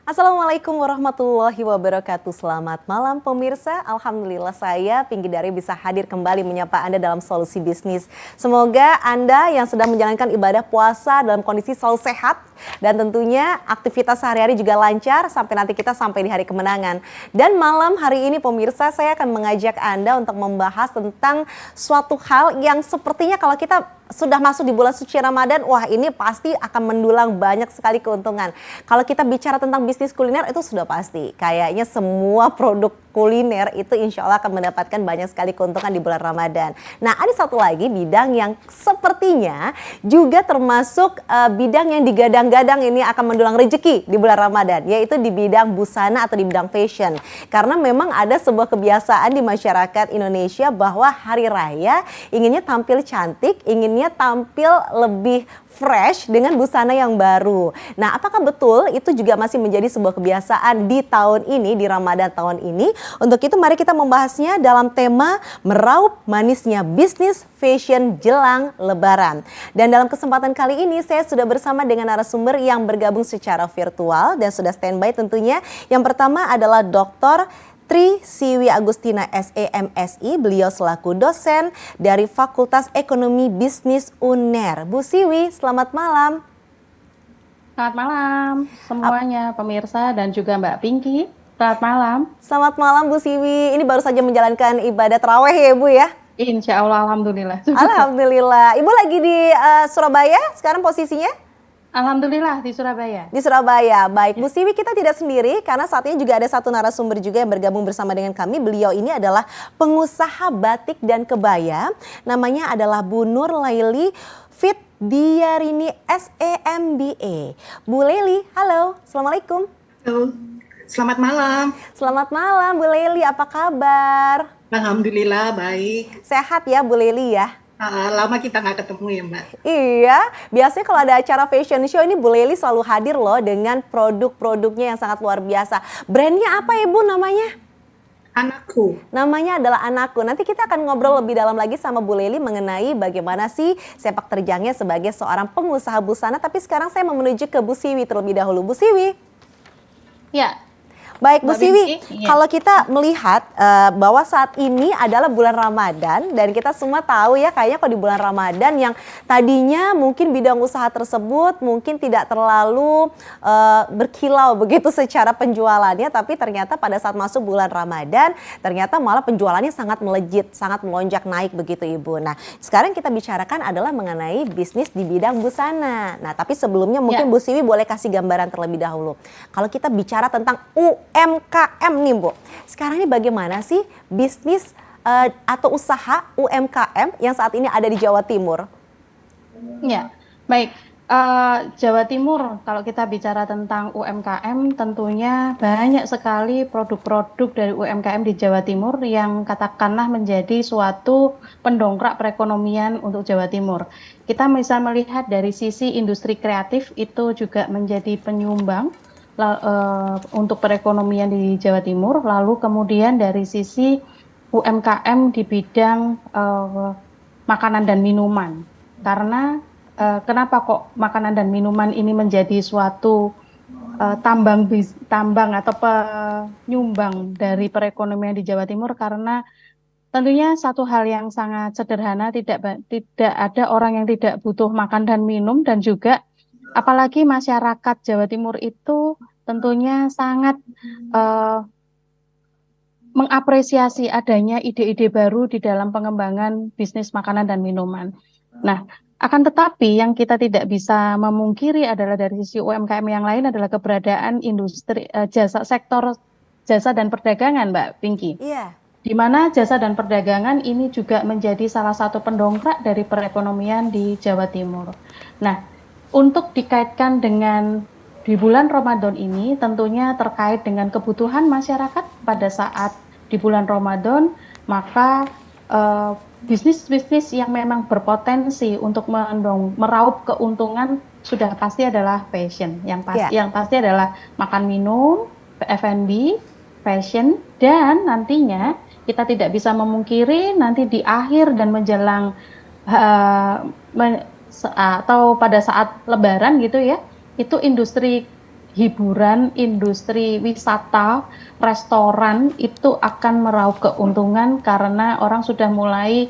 Assalamualaikum warahmatullahi wabarakatuh. Selamat malam pemirsa. Alhamdulillah saya Pinky Dari bisa hadir kembali menyapa Anda dalam Solusi Bisnis. Semoga Anda yang sedang menjalankan ibadah puasa dalam kondisi selalu sehat dan tentunya aktivitas sehari-hari juga lancar sampai nanti kita sampai di hari kemenangan. Dan malam hari ini pemirsa saya akan mengajak Anda untuk membahas tentang suatu hal yang sepertinya kalau kita sudah masuk di bulan suci Ramadan, wah ini pasti akan mendulang banyak sekali keuntungan. Kalau kita bicara tentang bisnis kuliner itu sudah pasti. Kayaknya semua produk kuliner itu insya Allah akan mendapatkan banyak sekali keuntungan di bulan Ramadan. Nah ada satu lagi bidang yang sepertinya juga termasuk bidang yang digadang-gadang ini akan mendulang rezeki di bulan Ramadan. Yaitu di bidang busana atau di bidang fashion. Karena memang ada sebuah kebiasaan di masyarakat Indonesia bahwa hari raya inginnya tampil cantik, inginnya tampil lebih fresh dengan busana yang baru. Nah, apakah betul itu juga masih menjadi sebuah kebiasaan di tahun ini, di Ramadan tahun ini? Untuk itu mari kita membahasnya dalam tema meraup manisnya bisnis fashion jelang Lebaran. Dan dalam kesempatan kali ini saya sudah bersama dengan narasumber yang bergabung secara virtual dan sudah standby tentunya. Yang pertama adalah Dr. Tri Siwi Agustina SEMSI, beliau selaku dosen dari Fakultas Ekonomi Bisnis UNER. Bu Siwi, selamat malam. Selamat malam semuanya pemirsa dan juga Mbak Pinky. Selamat malam. Selamat malam Bu Siwi, ini baru saja menjalankan ibadah taraweh ya Bu ya? Insya Allah, Alhamdulillah. Alhamdulillah. Ibu lagi di Surabaya sekarang posisinya? Alhamdulillah di Surabaya. Di Surabaya, baik. Bu Siwi kita tidak sendiri karena saat ini juga ada satu narasumber juga yang bergabung bersama dengan kami. Beliau ini adalah pengusaha batik dan kebaya. Namanya adalah Bu Nur Laili Fit Diarini SEMBA. Bu Laili, halo. Assalamualaikum. Halo, selamat malam. Selamat malam Bu Laili, apa kabar? Alhamdulillah baik. Sehat ya Bu Laili ya? Lama kita nggak ketemu ya Mbak. Iya, biasanya kalau ada acara fashion show ini Bu Laili selalu hadir loh dengan produk-produknya yang sangat luar biasa. Brandnya apa Ibu namanya? Anakku. Namanya adalah Anakku. Nanti kita akan ngobrol lebih dalam lagi sama Bu Laili mengenai bagaimana sih sepak terjangnya sebagai seorang pengusaha busana. Tapi sekarang saya mau menuju ke Bu Siwi terlebih dahulu. Bu Siwi. Ya. Baik Bu Mbak Siwi, Pinky, kalau kita melihat bahwa saat ini adalah bulan Ramadan dan kita semua tahu ya kayaknya kalau di bulan Ramadan yang tadinya mungkin bidang usaha tersebut mungkin tidak terlalu berkilau begitu secara penjualannya, tapi ternyata pada saat masuk bulan Ramadan ternyata malah penjualannya sangat melejit, sangat melonjak naik begitu Ibu. Nah sekarang kita bicarakan adalah mengenai bisnis di bidang busana. Nah tapi sebelumnya mungkin Bu Siwi boleh kasih gambaran terlebih dahulu. Kalau kita bicara tentang UMKM nih Bu, sekarang ini bagaimana sih bisnis atau usaha UMKM yang saat ini ada di Jawa Timur? Ya, baik. Jawa Timur, kalau kita bicara tentang UMKM, tentunya banyak sekali produk-produk dari UMKM di Jawa Timur yang katakanlah menjadi suatu pendongkrak perekonomian untuk Jawa Timur. Kita bisa melihat dari sisi industri kreatif itu juga menjadi penyumbang untuk perekonomian di Jawa Timur, lalu kemudian dari sisi UMKM di bidang makanan dan minuman. Karena kenapa kok makanan dan minuman ini menjadi suatu tambang atau penyumbang dari perekonomian di Jawa Timur? Karena tentunya satu hal yang sangat sederhana, tidak ada orang yang tidak butuh makan dan minum, dan juga apalagi masyarakat Jawa Timur itu tentunya sangat mengapresiasi adanya ide-ide baru di dalam pengembangan bisnis makanan dan minuman. Nah, akan tetapi yang kita tidak bisa memungkiri adalah dari sisi UMKM yang lain adalah keberadaan industri sektor jasa dan perdagangan, Mbak Pinky. Iya. Di mana jasa dan perdagangan ini juga menjadi salah satu pendongkrak dari perekonomian di Jawa Timur. Nah, untuk dikaitkan dengan di bulan Ramadan ini tentunya terkait dengan kebutuhan masyarakat pada saat di bulan Ramadan, maka bisnis-bisnis yang memang berpotensi untuk meraup keuntungan sudah pasti adalah fashion. Yang pasti adalah makan minum, F&B, fashion, dan nantinya kita tidak bisa memungkiri nanti di akhir dan menjelang atau pada saat Lebaran gitu ya, itu industri hiburan, industri wisata, restoran itu akan meraup keuntungan karena orang sudah mulai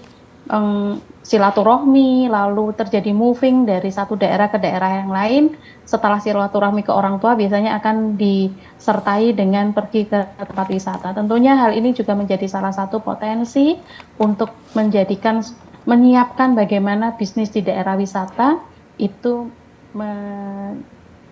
silaturahmi, lalu terjadi moving dari satu daerah ke daerah yang lain. Setelah silaturahmi ke orang tua biasanya akan disertai dengan pergi ke tempat wisata. Tentunya hal ini juga menjadi salah satu potensi untuk menyiapkan bagaimana bisnis di daerah wisata itu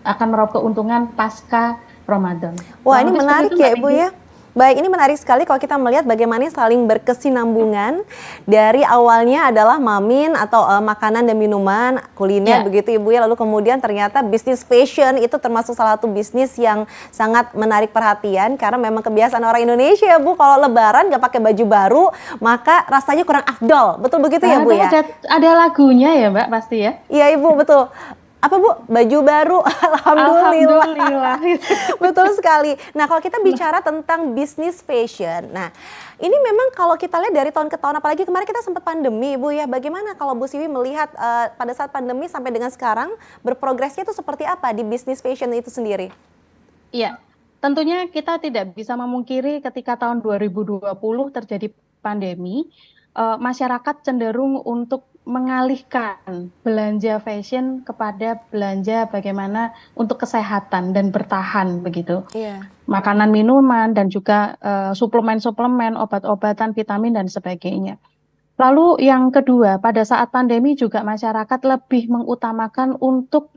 akan meraup keuntungan pasca Ramadan. Wah, ini menarik ya Ibu ya. Baik, ini menarik sekali kalau kita melihat bagaimana saling berkesinambungan dari awalnya adalah mamin atau makanan dan minuman, kuliner begitu Ibu ya. Lalu kemudian ternyata bisnis fashion itu termasuk salah satu bisnis yang sangat menarik perhatian karena memang kebiasaan orang Indonesia ya Bu, kalau lebaran gak pakai baju baru maka rasanya kurang afdol. Betul begitu ya Bu ya? Ada lagunya ya Mbak pasti ya? Iya Ibu, betul. Apa Bu? Baju baru, alhamdulillah. Betul sekali. Nah kalau kita bicara tentang bisnis fashion, nah ini memang kalau kita lihat dari tahun ke tahun, apalagi kemarin kita sempat pandemi Bu ya, bagaimana kalau Bu Siwi melihat pada saat pandemi sampai dengan sekarang berprogresnya itu seperti apa di bisnis fashion itu sendiri? Iya, tentunya kita tidak bisa memungkiri ketika tahun 2020 terjadi pandemi, masyarakat cenderung untuk mengalihkan belanja fashion kepada belanja bagaimana untuk kesehatan dan bertahan begitu. Iya. Makanan, minuman, dan juga suplemen-suplemen, obat-obatan, vitamin, dan sebagainya. Lalu yang kedua, pada saat pandemi juga masyarakat lebih mengutamakan untuk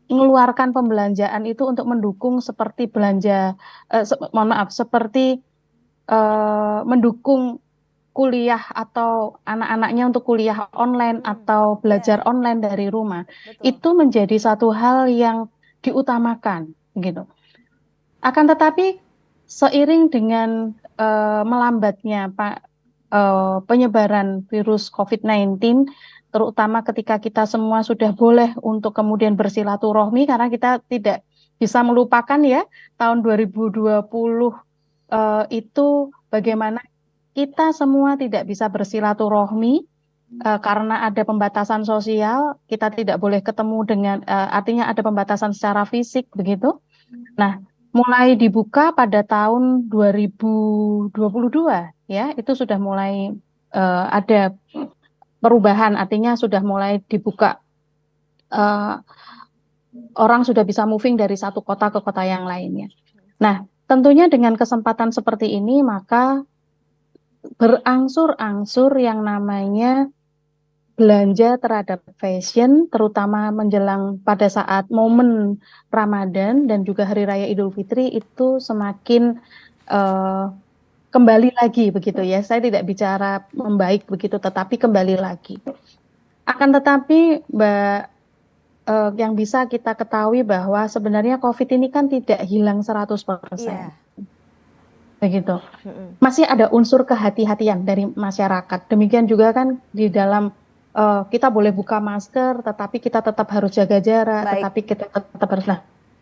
mengeluarkan pembelanjaan itu untuk mendukung seperti seperti mendukung kuliah atau anak-anaknya untuk kuliah online atau belajar online dari rumah. Betul. Itu menjadi satu hal yang diutamakan gitu. Akan tetapi seiring dengan melambatnya penyebaran virus COVID-19, terutama ketika kita semua sudah boleh untuk kemudian bersilaturahmi, karena kita tidak bisa melupakan ya tahun 2020 itu bagaimana kita semua tidak bisa bersilaturahmi karena ada pembatasan sosial, kita tidak boleh ketemu dengan, artinya ada pembatasan secara fisik begitu. Nah, mulai dibuka pada tahun 2022 ya, itu sudah mulai ada perubahan, artinya sudah mulai dibuka, orang sudah bisa moving dari satu kota ke kota yang lainnya. Nah, tentunya dengan kesempatan seperti ini maka berangsur-angsur yang namanya belanja terhadap fashion, terutama menjelang pada saat momen Ramadan dan juga Hari Raya Idul Fitri itu semakin kembali lagi begitu ya. Saya tidak bicara membaik begitu, tetapi kembali lagi. Akan tetapi Mbak, yang bisa kita ketahui bahwa sebenarnya COVID ini kan tidak hilang 100%. Begitu. Masih ada unsur kehati-hatian dari masyarakat. Demikian juga kan di dalam kita boleh buka masker, tetapi kita tetap harus jaga jarak, tetapi kita tetap harus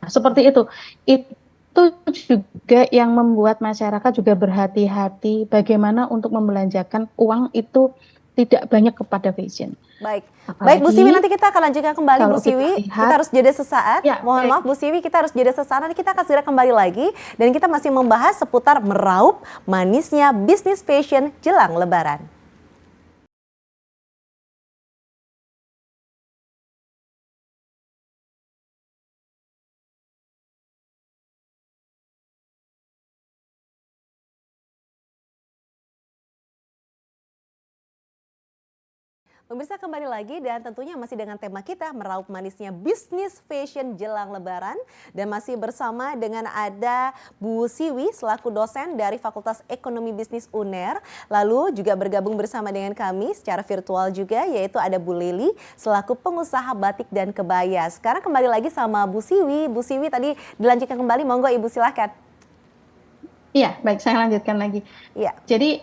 seperti itu. Itu juga yang membuat masyarakat juga berhati-hati bagaimana untuk membelanjakan uang itu tidak banyak kepada fashion. Baik, Bu Siwi, nanti kita akan lanjutkan kembali Bu Siwi. Kita harus jeda sesaat. Mohon maaf Bu Siwi, kita harus jeda sesaat. Nanti kita akan segera kembali lagi dan kita masih membahas seputar meraup manisnya bisnis fashion jelang Lebaran. Pemirsa, kembali lagi dan tentunya masih dengan tema kita meraup manisnya bisnis fashion jelang Lebaran, dan masih bersama dengan ada Bu Siwi selaku dosen dari Fakultas Ekonomi Bisnis UNER, lalu juga bergabung bersama dengan kami secara virtual juga yaitu ada Bu Leli selaku pengusaha batik dan kebaya. Sekarang kembali lagi sama Bu Siwi. Bu Siwi tadi dilanjutkan kembali, monggo Ibu silahkan. Iya, baik, saya lanjutkan lagi. Iya. Jadi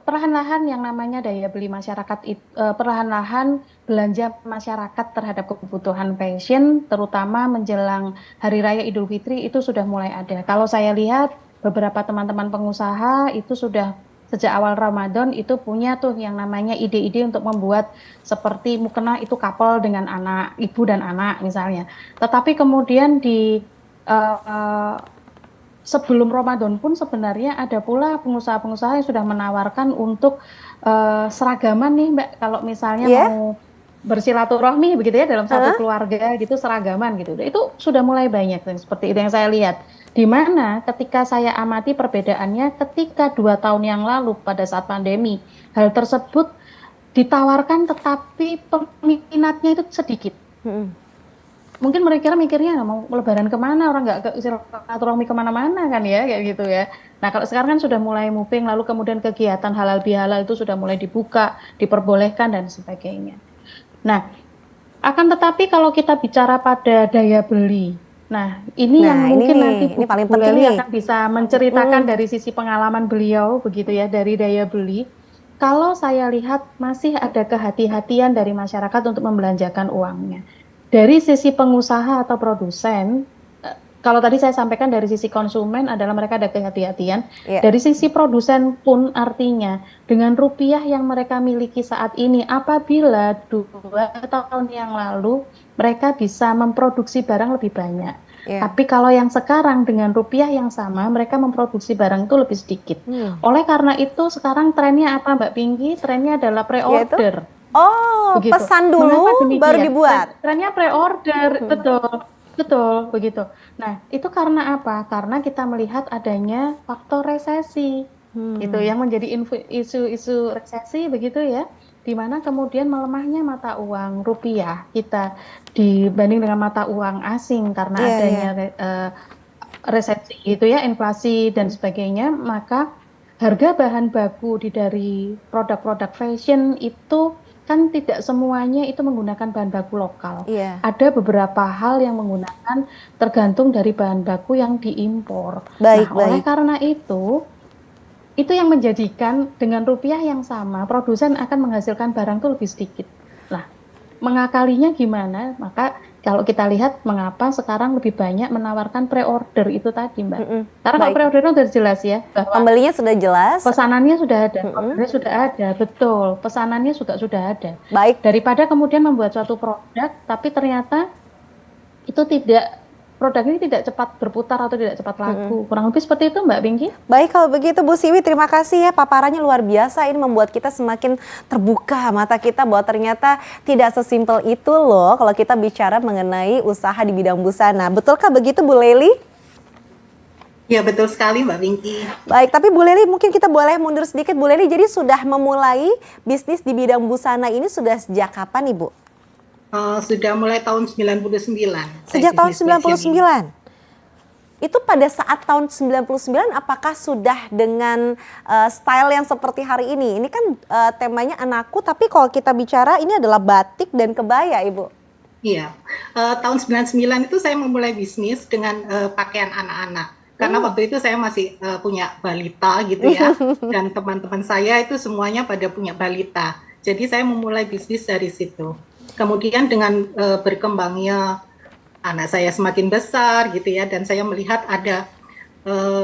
perlahan-lahan yang namanya daya beli masyarakat, perlahan-lahan belanja masyarakat terhadap kebutuhan fashion, terutama menjelang Hari Raya Idul Fitri itu sudah mulai ada. Kalau saya lihat beberapa teman-teman pengusaha itu sudah sejak awal Ramadan itu punya tuh yang namanya ide-ide untuk membuat seperti mukena itu couple dengan anak, ibu dan anak misalnya. Tetapi kemudian di eh, sebelum Ramadan pun sebenarnya ada pula pengusaha-pengusaha yang sudah menawarkan untuk seragaman nih Mbak, kalau misalnya Iya? mau bersilaturahmi begitu ya dalam satu Hah? keluarga gitu seragaman gitu. Itu sudah mulai banyak dan seperti itu yang saya lihat. Di mana ketika saya amati perbedaannya ketika 2 tahun yang lalu pada saat pandemi, hal tersebut ditawarkan tetapi peminatnya itu sedikit. Mm-mm. Mungkin mereka mikirnya mau lebaran kemana, orang nggak ke silaturahmi kemana-mana kan ya kayak gitu ya. Nah kalau sekarang kan sudah mulai moving, lalu kemudian kegiatan halal bihalal itu sudah mulai dibuka, diperbolehkan dan sebagainya. Nah akan tetapi kalau kita bicara pada daya beli, nah ini yang Nah, ini mungkin nih, nanti ini paling Bu penting Leli nih. akan bisa menceritakan Mm-mm. dari sisi pengalaman beliau begitu ya dari daya beli. Kalau saya lihat masih ada kehati-hatian dari masyarakat untuk membelanjakan uangnya. Dari sisi pengusaha atau produsen, kalau tadi saya sampaikan dari sisi konsumen adalah mereka ada kehati-hatian. Iya. Dari sisi produsen pun artinya dengan rupiah yang mereka miliki saat ini, apabila 2 tahun yang lalu mereka bisa memproduksi barang lebih banyak. Iya. Tapi kalau yang sekarang dengan rupiah yang sama, mereka memproduksi barang itu lebih sedikit. Hmm. Oleh karena itu sekarang trennya apa Mbak Pinky? Trennya adalah Yaitu? pre-order. Oh, Begitu. pesan Mengapa dulu baru demikian? dibuat. Trennya pre-order, Hmm. betul, betul, begitu. Nah, itu karena apa? Karena kita melihat adanya faktor resesi, gitu, Hmm. yang menjadi isu-isu resesi, begitu ya, di mana kemudian melemahnya mata uang rupiah kita dibanding dengan mata uang asing karena Iya, iya. adanya resesi, gitu ya, inflasi dan sebagainya, maka harga bahan baku dari produk-produk fashion itu kan tidak semuanya itu menggunakan bahan baku lokal. Iya. Ada beberapa hal yang menggunakan tergantung dari bahan baku yang diimpor. Baik, Nah, oleh baik. karena itu yang menjadikan dengan rupiah yang sama, produsen akan menghasilkan barang itu lebih sedikit. Nah, mengakalinya gimana? Maka kalau kita lihat mengapa sekarang lebih banyak menawarkan pre-order itu tadi, Mbak. Mm-mm. Karena kalau Baik. pre-order itu sudah jelas ya, bahwa Pembelinya sudah jelas. pesanannya sudah ada, Mm-mm. ordernya sudah ada, betul. Pesanannya juga sudah ada. Baik. Daripada kemudian membuat suatu produk, tapi ternyata itu produk ini tidak cepat berputar atau tidak cepat laku. Kurang lebih seperti itu Mbak Pinky. Baik, kalau begitu Bu Siwi, terima kasih ya, paparannya luar biasa. Ini membuat kita semakin terbuka mata kita bahwa ternyata tidak sesimpel itu loh kalau kita bicara mengenai usaha di bidang busana. Betulkah begitu Bu Leli? Ya betul sekali Mbak Pinky. Baik, tapi Bu Leli mungkin kita boleh mundur sedikit. Bu Leli, jadi sudah memulai bisnis di bidang busana ini sudah sejak kapan Ibu? Sudah mulai tahun 99. Sejak tahun bisnis fashion ini. 99? Itu pada saat tahun 99 apakah sudah dengan style yang seperti hari ini? Ini kan temanya anakku, tapi kalau kita bicara ini adalah batik dan kebaya Ibu. Iya, tahun 99 itu saya memulai bisnis dengan pakaian anak-anak. Karena waktu itu saya masih punya balita gitu ya. Dan teman-teman saya itu semuanya pada punya balita. Jadi saya memulai bisnis dari situ. Kemudian dengan berkembangnya anak saya semakin besar gitu ya, dan saya melihat ada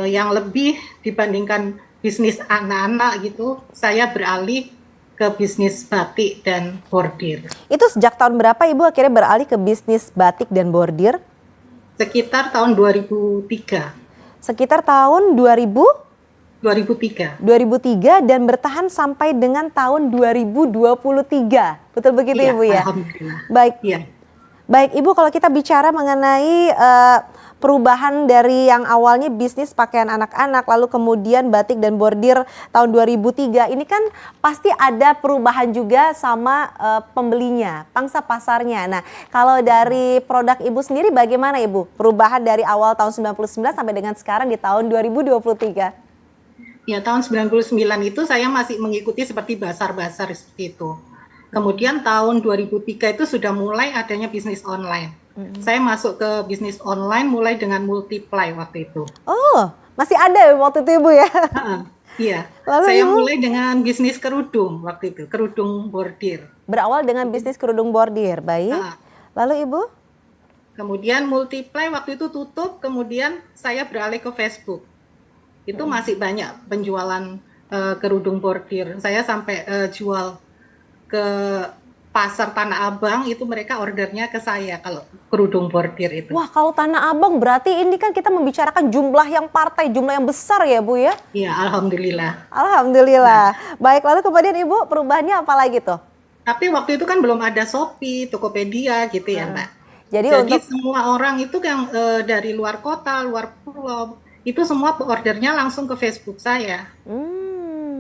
yang lebih dibandingkan bisnis anak-anak gitu, saya beralih ke bisnis batik dan bordir. Itu sejak tahun berapa Ibu akhirnya beralih ke bisnis batik dan bordir? Sekitar tahun 2003. Sekitar tahun 2003. 2003 dan bertahan sampai dengan tahun 2023. Betul begitu Iya, Ibu ya? alhamdulillah. Baik. Iya. Baik Ibu, kalau kita bicara mengenai perubahan dari yang awalnya bisnis pakaian anak-anak lalu kemudian batik dan bordir tahun 2003, ini kan pasti ada perubahan juga sama pembelinya, pangsa pasarnya. Nah, kalau dari produk Ibu sendiri bagaimana Ibu? Perubahan dari awal tahun 99 sampai dengan sekarang di tahun 2023. Ya, tahun 99 itu saya masih mengikuti seperti basar-basar seperti itu. Kemudian tahun 2003 itu sudah mulai adanya bisnis online. Saya masuk ke bisnis online mulai dengan Multiply waktu itu. Oh, masih ada waktu itu Ibu ya? Iya, Lalu saya Ibu? mulai dengan bisnis kerudung waktu itu, kerudung bordir. Berawal dengan bisnis kerudung bordir, baik. Lalu Ibu? Kemudian Multiply waktu itu tutup, kemudian saya beralih ke Facebook. Itu masih banyak penjualan kerudung bordir. Saya sampai jual ke pasar Tanah Abang, itu mereka ordernya ke saya kalau kerudung bordir itu. Wah, kalau Tanah Abang berarti ini kan kita membicarakan jumlah yang partai, jumlah yang besar ya Bu ya? Iya, alhamdulillah. Alhamdulillah. Baik, lalu kemudian Ibu perubahannya apa lagi tuh? Tapi waktu itu kan belum ada Shopee, Tokopedia gitu ya, Mbak. Jadi untuk semua orang itu yang dari luar kota, luar pulau, itu semua ordernya langsung ke Facebook saya.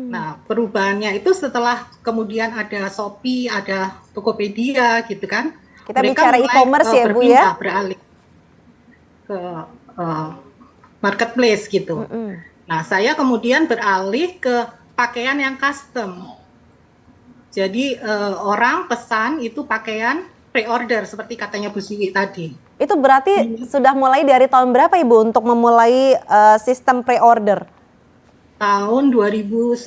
Nah, perubahannya itu setelah kemudian ada Shopee, ada Tokopedia gitu kan. kita Mereka bicara mulai e-commerce ya Bu ya? beralih ke marketplace gitu. Nah, saya kemudian beralih ke pakaian yang custom. Jadi orang pesan itu pakaian pre-order seperti katanya Bu Siwi tadi. Itu berarti sudah mulai dari tahun berapa Ibu untuk memulai sistem pre-order? Tahun 2010.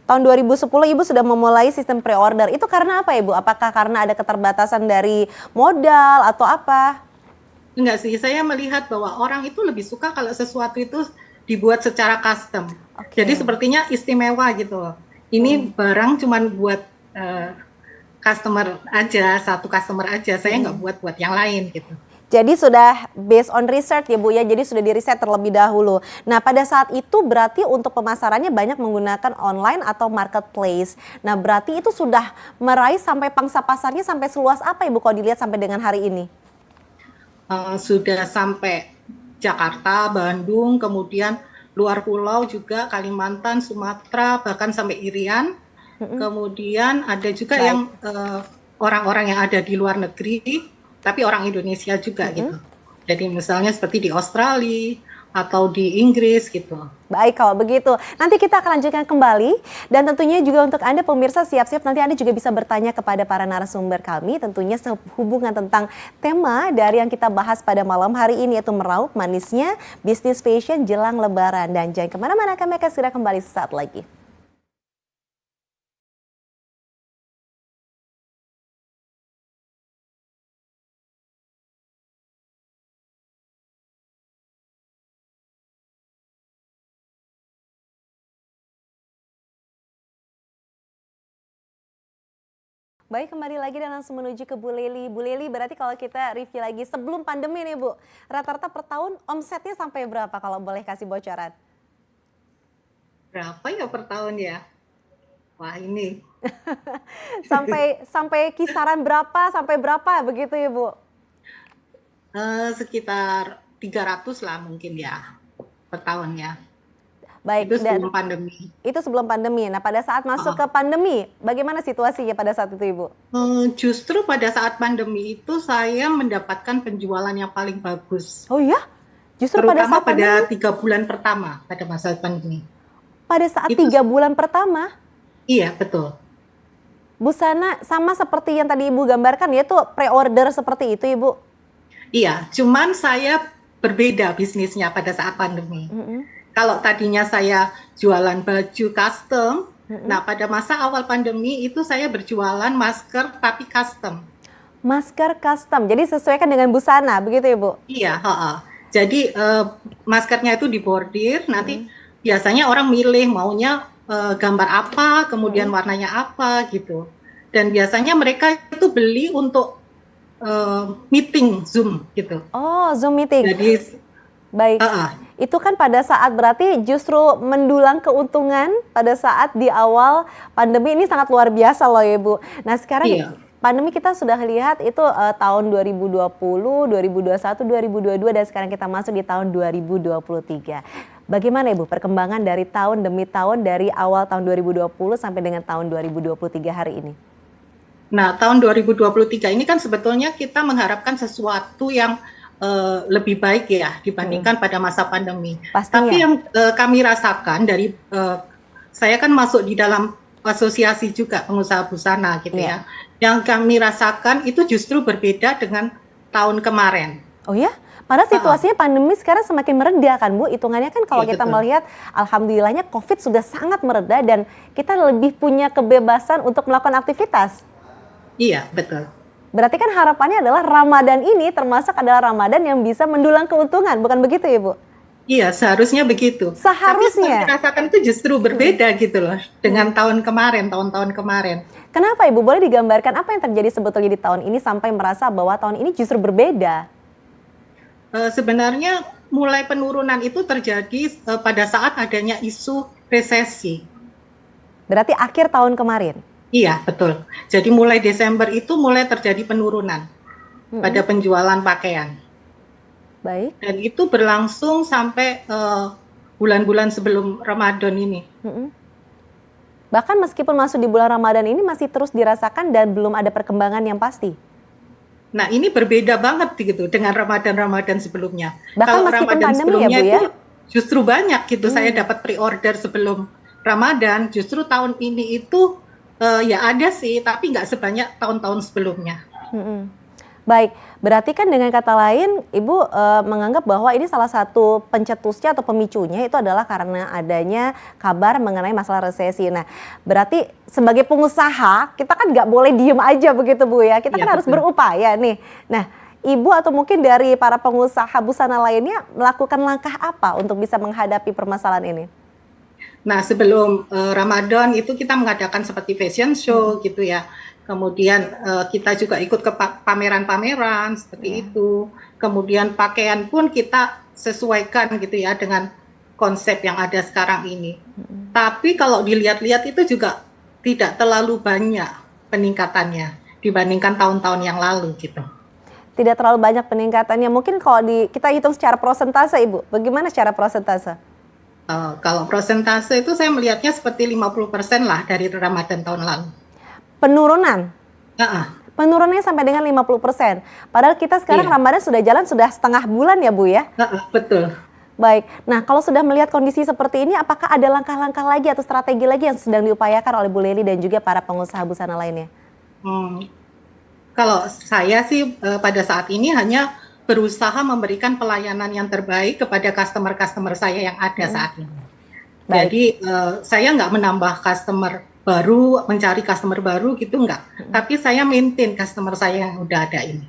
Tahun 2010 Ibu sudah memulai sistem pre-order. Itu karena apa Ibu? Apakah karena ada keterbatasan dari modal atau apa? Enggak sih, saya melihat bahwa orang itu lebih suka kalau sesuatu itu dibuat secara custom. Jadi sepertinya istimewa gitu loh. Ini barang cuman buat customer aja, satu customer aja. Saya nggak buat yang lain gitu. Jadi sudah based on research ya Bu ya, jadi sudah di riset terlebih dahulu. Nah pada saat itu berarti untuk pemasarannya banyak menggunakan online atau marketplace. Nah berarti itu sudah meraih sampai pangsa pasarnya sampai seluas apa Ibu kalau dilihat sampai dengan hari ini? Sudah sampai Jakarta, Bandung, kemudian luar pulau juga, Kalimantan, Sumatera, bahkan sampai Irian. Kemudian ada juga yang orang-orang yang ada di luar negeri, tapi orang Indonesia juga gitu. Jadi misalnya seperti di Australia atau di Inggris gitu. Baik kalau begitu, nanti kita akan lanjutkan kembali dan tentunya juga untuk Anda pemirsa siap-siap nanti Anda juga bisa bertanya kepada para narasumber kami tentunya sehubungan tentang tema dari yang kita bahas pada malam hari ini yaitu meraup manisnya bisnis fashion jelang lebaran. Dan jangan kemana-mana, kami akan segera kembali sesaat lagi. Baik, kembali lagi dan langsung menuju ke Bu Lely. Bu Lely, berarti kalau kita review lagi sebelum pandemi nih Bu, rata-rata per tahun omsetnya sampai berapa kalau boleh kasih bocoran? Berapa ya per tahun ya? Wah ini. sampai kisaran berapa, sampai berapa begitu ya Bu? Sekitar 300 lah mungkin ya per tahunnya. Baik, itu sebelum pandemi. Itu sebelum pandemi. Nah pada saat masuk ke pandemi, bagaimana situasinya pada saat itu Ibu? Justru pada saat pandemi itu saya mendapatkan penjualan yang paling bagus. Oh iya? Justru terutama pada 3 bulan pertama pada masa pandemi. Pada saat 3 bulan pertama? Iya, betul. Busana sama seperti yang tadi Ibu gambarkan yaitu pre-order seperti itu Ibu? Iya, cuman saya berbeda bisnisnya pada saat pandemi. Kalau tadinya saya jualan baju custom, nah pada masa awal pandemi itu saya berjualan masker tapi custom. Masker custom, jadi sesuaikan dengan busana, begitu ya Bu? Iya, jadi maskernya itu dibordir, nanti biasanya orang milih maunya gambar apa, kemudian warnanya apa gitu. Dan biasanya mereka itu beli untuk meeting Zoom gitu. Oh, Zoom meeting. Jadi, baik. Itu kan pada saat berarti justru mendulang keuntungan pada saat di awal pandemi ini sangat luar biasa loh ya Bu. Nah sekarang pandemi kita sudah lihat itu tahun 2020, 2021, 2022 dan sekarang kita masuk di tahun 2023. Bagaimana Ibu perkembangan dari tahun demi tahun dari awal tahun 2020 sampai dengan tahun 2023 hari ini? Nah tahun 2023 ini kan sebetulnya kita mengharapkan sesuatu yang lebih baik ya dibandingkan pada masa pandemi. Pastinya. Tapi yang kami rasakan dari saya kan masuk di dalam asosiasi juga pengusaha busana gitu ya. Yang kami rasakan itu justru berbeda dengan tahun kemarin. Oh ya? Padahal situasinya pandemi sekarang semakin mereda kan Bu. Hitungannya kan kalau kita melihat alhamdulillahnya COVID sudah sangat mereda dan kita lebih punya kebebasan untuk melakukan aktivitas. Iya, betul. Berarti kan harapannya adalah Ramadan ini termasuk adalah Ramadan yang bisa mendulang keuntungan, bukan begitu ya Bu? Iya, seharusnya begitu. Tapi yang saya Seharusnya. rasakan itu justru berbeda gitu loh dengan tahun kemarin, tahun-tahun kemarin. Kenapa Ibu? Boleh digambarkan apa yang terjadi sebetulnya di tahun ini sampai merasa bahwa tahun ini justru berbeda? Sebenarnya mulai penurunan itu terjadi pada saat adanya isu resesi. Berarti akhir tahun kemarin. Iya, betul. Jadi mulai Desember itu mulai terjadi penurunan pada penjualan pakaian. Baik. Dan itu berlangsung sampai bulan-bulan sebelum Ramadan ini. Bahkan meskipun masuk di bulan Ramadan ini masih terus dirasakan dan belum ada perkembangan yang pasti. Nah, ini berbeda banget gitu dengan Ramadan-Ramadan sebelumnya. Bahkan Kalau meskipun Ramadan pandemi ya, sebelumnya Bu ya? itu justru banyak gitu. Saya dapat pre-order sebelum Ramadan. Justru tahun ini itu ya ada sih, tapi nggak sebanyak tahun-tahun sebelumnya. Baik, berarti kan dengan kata lain Ibu menganggap bahwa ini salah satu pencetusnya atau pemicunya itu adalah karena adanya kabar mengenai masalah resesi. Nah, berarti sebagai pengusaha kita kan nggak boleh diem aja begitu Bu ya, kita Iya, kan harus betul. berupaya nih. Nah, Ibu atau mungkin dari para pengusaha busana lainnya melakukan langkah apa untuk bisa menghadapi permasalahan ini? Nah, sebelum Ramadan itu kita mengadakan seperti fashion show gitu ya. Kemudian kita juga ikut ke pameran-pameran seperti itu. Kemudian pakaian pun kita sesuaikan gitu ya dengan konsep yang ada sekarang ini. Tapi kalau dilihat-lihat itu juga tidak terlalu banyak peningkatannya dibandingkan tahun-tahun yang lalu gitu. Tidak terlalu banyak peningkatannya. Mungkin kalau kita hitung secara prosentase Ibu, bagaimana secara prosentase? Kalau prosentase itu saya melihatnya seperti 50% lah dari Ramadan tahun lalu. Penurunan? Penurunannya sampai dengan 50%. Padahal kita sekarang Iya. Ramadan sudah jalan sudah setengah bulan ya Bu ya? Betul. Baik, nah kalau sudah melihat kondisi seperti ini apakah ada langkah-langkah lagi atau strategi lagi yang sedang diupayakan oleh Bu Lely dan juga para pengusaha busana lainnya? Kalau saya sih pada saat ini hanya berusaha memberikan pelayanan yang terbaik kepada customer-customer saya yang ada saat ini. Baik. Jadi saya nggak menambah customer baru, mencari customer baru gitu nggak. Tapi saya maintain customer saya yang udah ada ini.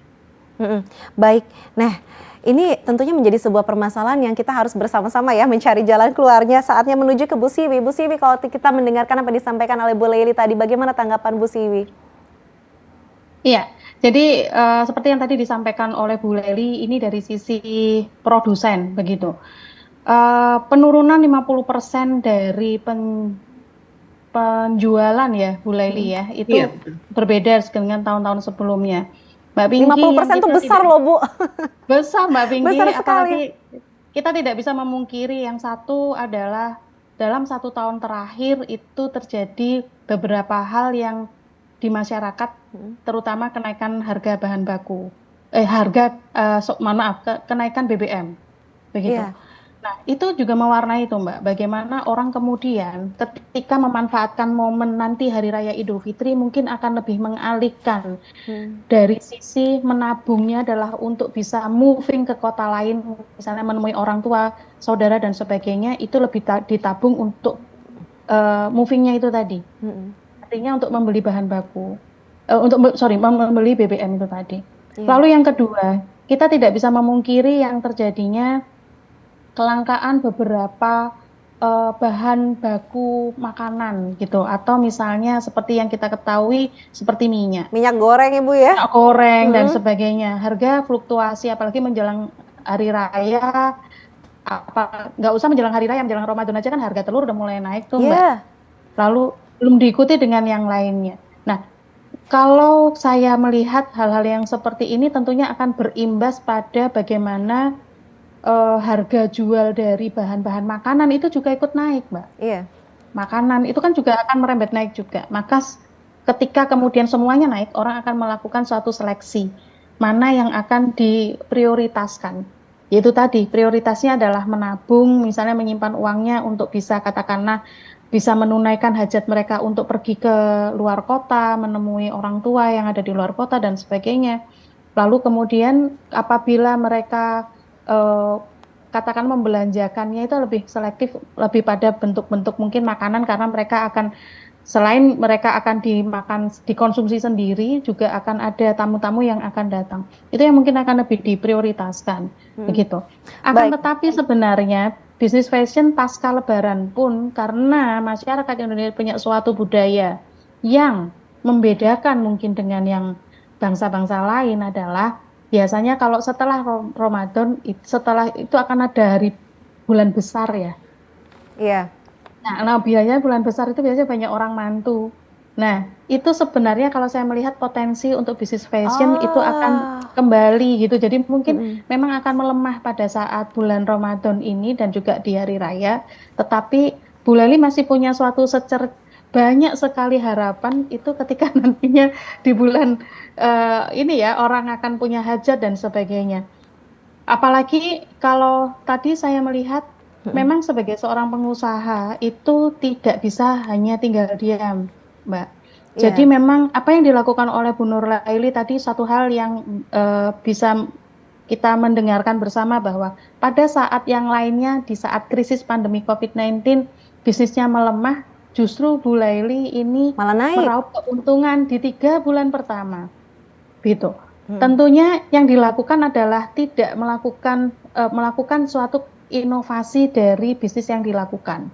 Baik, nah ini tentunya menjadi sebuah permasalahan yang kita harus bersama-sama ya mencari jalan keluarnya. Saatnya menuju ke Bu Siwi. Bu Siwi, kalau kita mendengarkan apa disampaikan oleh Bu Lely tadi, bagaimana tanggapan Bu Siwi? Iya, jadi seperti yang tadi disampaikan oleh Bu Lely, ini dari sisi produsen begitu. Penurunan 50% dari penjualan ya Bu Lely ya, itu Iya, betul. berbeda dengan tahun-tahun sebelumnya. Mbak Pinky, yang 50% itu kita besar tidak loh Bu. besar Mbak Pinky, Besar sekali. apalagi kita tidak bisa memungkiri yang satu adalah dalam 1 tahun terakhir itu terjadi beberapa hal yang di masyarakat, terutama kenaikan harga bahan baku, kenaikan BBM, begitu. Iya. Nah, itu juga mewarnai itu Mbak, bagaimana orang kemudian ketika memanfaatkan momen nanti Hari Raya Idul Fitri mungkin akan lebih mengalihkan dari sisi menabungnya adalah untuk bisa moving ke kota lain, misalnya menemui orang tua, saudara dan sebagainya, itu lebih ditabung untuk movingnya itu tadi. Artinya untuk membeli bahan baku, membeli BBM itu tadi. Lalu yang kedua, kita tidak bisa memungkiri yang terjadinya kelangkaan beberapa bahan baku makanan gitu, atau misalnya seperti yang kita ketahui seperti minyak Goreng Ibu ya? minyak goreng dan sebagainya, harga fluktuasi apalagi menjelang hari raya, nggak usah menjelang hari raya, menjelang Ramadan aja kan harga telur udah mulai naik tuh Mbak. Lalu belum diikuti dengan yang lainnya. Nah, kalau saya melihat hal-hal yang seperti ini tentunya akan berimbas pada bagaimana harga jual dari bahan-bahan makanan itu juga ikut naik, Mbak. Iya. Makanan itu kan juga akan merembet naik juga. Maka ketika kemudian semuanya naik, orang akan melakukan suatu seleksi. Mana yang akan diprioritaskan. Yaitu tadi, prioritasnya adalah menabung, misalnya menyimpan uangnya untuk bisa katakanlah bisa menunaikan hajat mereka untuk pergi ke luar kota, menemui orang tua yang ada di luar kota dan sebagainya. Lalu kemudian apabila mereka katakan membelanjakannya itu lebih selektif, lebih pada bentuk-bentuk mungkin makanan karena mereka akan Selain mereka akan dikonsumsi sendiri, juga akan ada tamu-tamu yang akan datang. Itu yang mungkin akan lebih diprioritaskan, begitu. Akan Baik. tetapi sebenarnya bisnis fashion pasca Lebaran pun karena masyarakat Indonesia punya suatu budaya yang membedakan mungkin dengan yang bangsa-bangsa lain adalah biasanya kalau setelah Ramadan, setelah itu akan ada hari bulan besar ya. Iya. Nah, biasanya bulan besar itu biasanya banyak orang mantu. Nah, itu sebenarnya kalau saya melihat potensi untuk bisnis fashion itu akan Oh. kembali gitu. Jadi mungkin Mm-mm. memang akan melemah pada saat bulan Ramadan ini dan juga di hari raya. Tetapi Bu Leli masih punya suatu banyak sekali harapan itu ketika nantinya di bulan ini ya orang akan punya hajat dan sebagainya. Apalagi kalau tadi saya melihat Mm-mm. memang sebagai seorang pengusaha itu tidak bisa hanya tinggal diam, Mbak. Jadi Iya. memang apa yang dilakukan oleh Bu Nur Laili tadi satu hal yang bisa kita mendengarkan bersama bahwa pada saat yang lainnya di saat krisis pandemi COVID-19 bisnisnya melemah, justru Bu Laili ini Malah naik. meraup keuntungan di 3 bulan pertama. Gitu. Mm-mm. Tentunya yang dilakukan adalah tidak melakukan suatu inovasi dari bisnis yang dilakukan.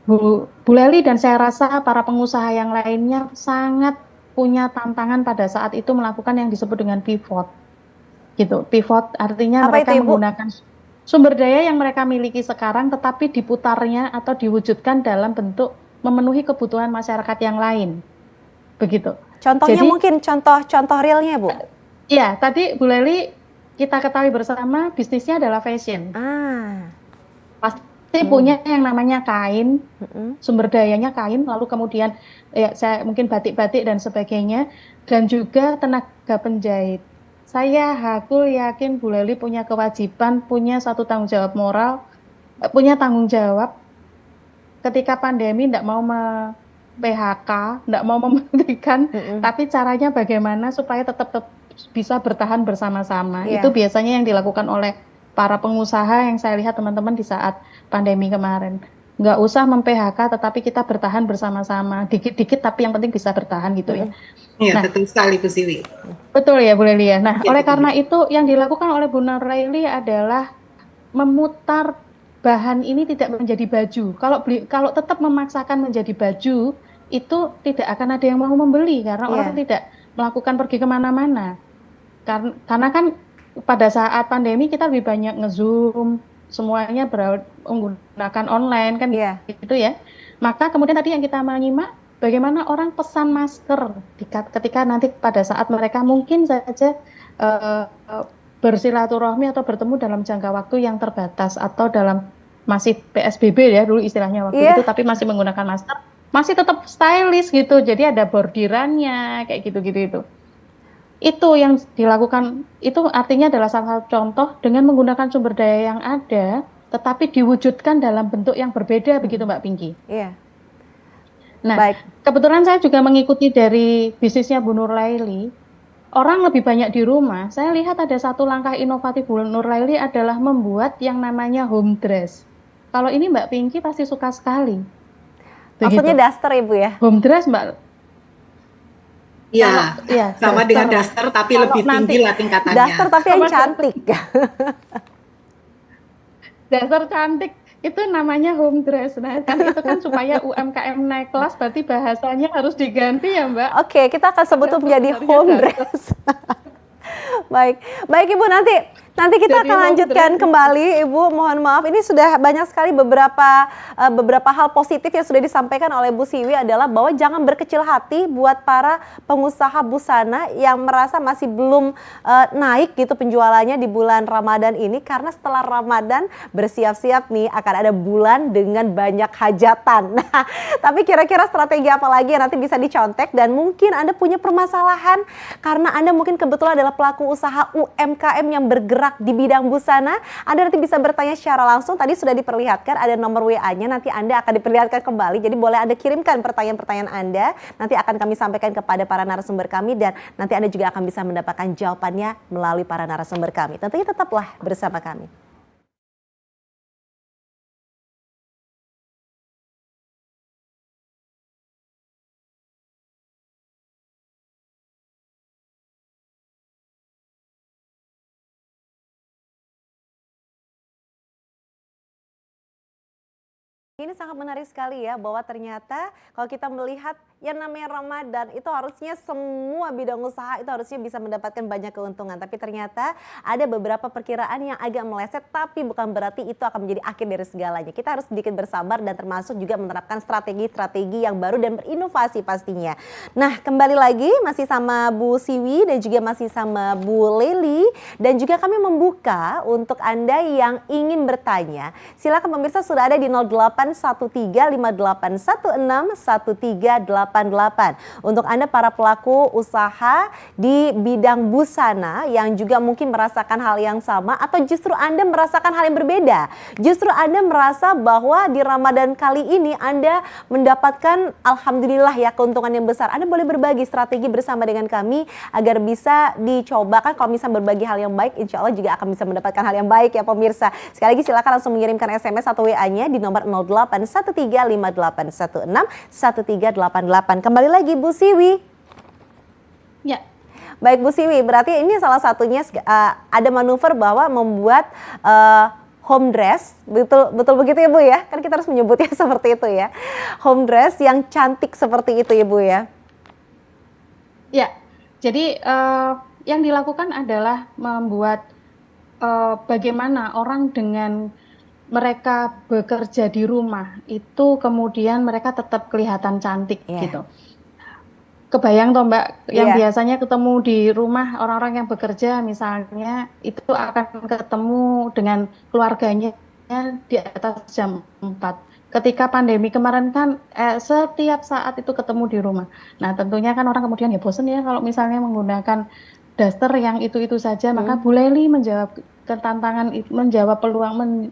Bu Leli dan saya rasa para pengusaha yang lainnya sangat punya tantangan pada saat itu melakukan yang disebut dengan pivot. Gitu. Pivot artinya Apa itu mereka Ibu? menggunakan sumber daya yang mereka miliki sekarang tetapi diputarnya atau diwujudkan dalam bentuk memenuhi kebutuhan masyarakat yang lain. Begitu. Contohnya Jadi mungkin contoh realnya Bu. ya, tadi Bu Leli kita ketahui bersama bisnisnya adalah fashion. Ah. Pasti Mm. punya yang namanya kain, Mm-mm. sumber dayanya kain, lalu kemudian ya saya mungkin batik-batik dan sebagainya, dan juga tenaga penjahit. Aku yakin Bu Leli punya kewajiban, punya satu tanggung jawab moral, punya tanggung jawab ketika pandemi tidak mau PHK, tidak mau mematikan, Mm-mm. tapi caranya bagaimana supaya tetap bisa bertahan bersama-sama. Itu Iya. biasanya yang dilakukan oleh para pengusaha yang saya lihat teman-teman di saat pandemi kemarin. Nggak usah mem-PHK, tetapi kita bertahan bersama-sama. Dikit-dikit, tapi yang penting bisa bertahan gitu ya. Mm-mm. Iya, Nah, betul sekali Bu Siwi. betul ya Bu Lelia. Nah, Iya, oleh betul. karena itu yang dilakukan oleh Bu Nuraili adalah memutar bahan ini tidak menjadi baju. Kalau tetap memaksakan menjadi baju, itu tidak akan ada yang mau membeli karena orang Iya. tidak melakukan pergi kemana-mana. Karena kan pada saat pandemi kita lebih banyak nge-zoom, semuanya menggunakan online kan Iya. gitu ya. Maka kemudian tadi yang kita menyimak bagaimana orang pesan masker ketika nanti pada saat mereka mungkin saja eh, bersilaturahmi atau bertemu dalam jangka waktu yang terbatas atau dalam masih PSBB ya dulu istilahnya waktu Iya. itu tapi masih menggunakan masker masih tetap stylish gitu jadi ada bordirannya kayak gitu-gitu itu yang dilakukan itu artinya adalah salah satu contoh dengan menggunakan sumber daya yang ada tetapi diwujudkan dalam bentuk yang berbeda begitu Mbak Pinky. Iya. Nah, Baik. kebetulan saya juga mengikuti dari bisnisnya Bu Nur Laili. Orang lebih banyak di rumah. Saya lihat ada satu langkah inovatif Bu Nur Laili adalah membuat yang namanya home dress. Kalau ini Mbak Pinky pasti suka sekali. Maksudnya Begitu. daster Ibu ya? Home dress Mbak. Iya, Ya, sama dengan daster. daster tapi Kalau lebih nanti tinggi lah tingkatannya. Daster tapi yang cantik. Dasar cantik itu namanya home dress. Nah, kan itu kan supaya UMKM naik kelas berarti bahasanya harus diganti ya, Mbak. Oke, kita akan sebut itu menjadi home dress. Baik, baik Ibu nanti kita Jadi akan home lanjutkan dress. kembali Ibu. Mohon maaf, ini sudah banyak sekali beberapa hal positif yang sudah disampaikan oleh Bu Siwi adalah bahwa jangan berkecil hati buat para pengusaha busana yang merasa masih belum naik gitu penjualannya di bulan Ramadan ini karena setelah Ramadan bersiap-siap nih akan ada bulan dengan banyak hajatan. Nah, tapi kira-kira strategi apa lagi yang nanti bisa dicontek dan mungkin Anda punya permasalahan karena Anda mungkin kebetulan adalah pelaku usaha UMKM yang bergerak di bidang busana, Anda nanti bisa bertanya secara langsung. Tadi sudah diperlihatkan ada nomor WA-nya, nanti Anda akan diperlihatkan kembali. Jadi boleh Anda kirimkan pertanyaan-pertanyaan Anda, nanti akan kami sampaikan kepada para narasumber kami dan nanti Anda juga akan bisa mendapatkan jawabannya melalui para narasumber kami. Tentunya tetaplah bersama kami. Ini sangat menarik sekali ya, bahwa ternyata kalau kita melihat yang namanya Ramadan itu harusnya semua bidang usaha itu harusnya bisa mendapatkan banyak keuntungan. Tapi ternyata ada beberapa perkiraan yang agak meleset, tapi bukan berarti itu akan menjadi akhir dari segalanya. Kita harus sedikit bersabar dan termasuk juga menerapkan strategi-strategi yang baru dan berinovasi pastinya. Nah, kembali lagi masih sama Bu Siwi dan juga masih sama Bu Lely. Dan juga kami membuka untuk Anda yang ingin bertanya. Silakan pemirsa, sudah ada di 081358161388. Untuk Anda para pelaku usaha di bidang busana yang juga mungkin merasakan hal yang sama, atau justru Anda merasakan hal yang berbeda. Justru Anda merasa bahwa di Ramadan kali ini Anda mendapatkan alhamdulillah ya keuntungan yang besar. Anda boleh berbagi strategi bersama dengan kami agar bisa dicoba. Kan kalau misalnya berbagi hal yang baik, insya Allah juga akan bisa mendapatkan hal yang baik ya pemirsa. Sekali lagi silakan langsung mengirimkan SMS atau WA-nya di nomor 081358161388. Kembali lagi Bu Siwi. Ya, Baik Bu Siwi, berarti ini salah satunya ada manuver bahwa membuat home dress, betul begitu ya Bu ya? Kan kita harus menyebutnya seperti itu ya. Home dress yang cantik seperti itu ya Bu ya? ya. Jadi yang dilakukan adalah membuat bagaimana orang dengan mereka bekerja di rumah itu kemudian mereka tetap kelihatan cantik gitu. Kebayang toh Mbak, yang biasanya ketemu di rumah orang-orang yang bekerja misalnya itu akan ketemu dengan keluarganya di atas jam 4. Ketika pandemi kemarin kan setiap saat itu ketemu di rumah. Nah tentunya kan orang kemudian ya bosen ya kalau misalnya menggunakan daster yang itu-itu saja. Maka Bu Lely menjawab tantangan, menjawab peluang,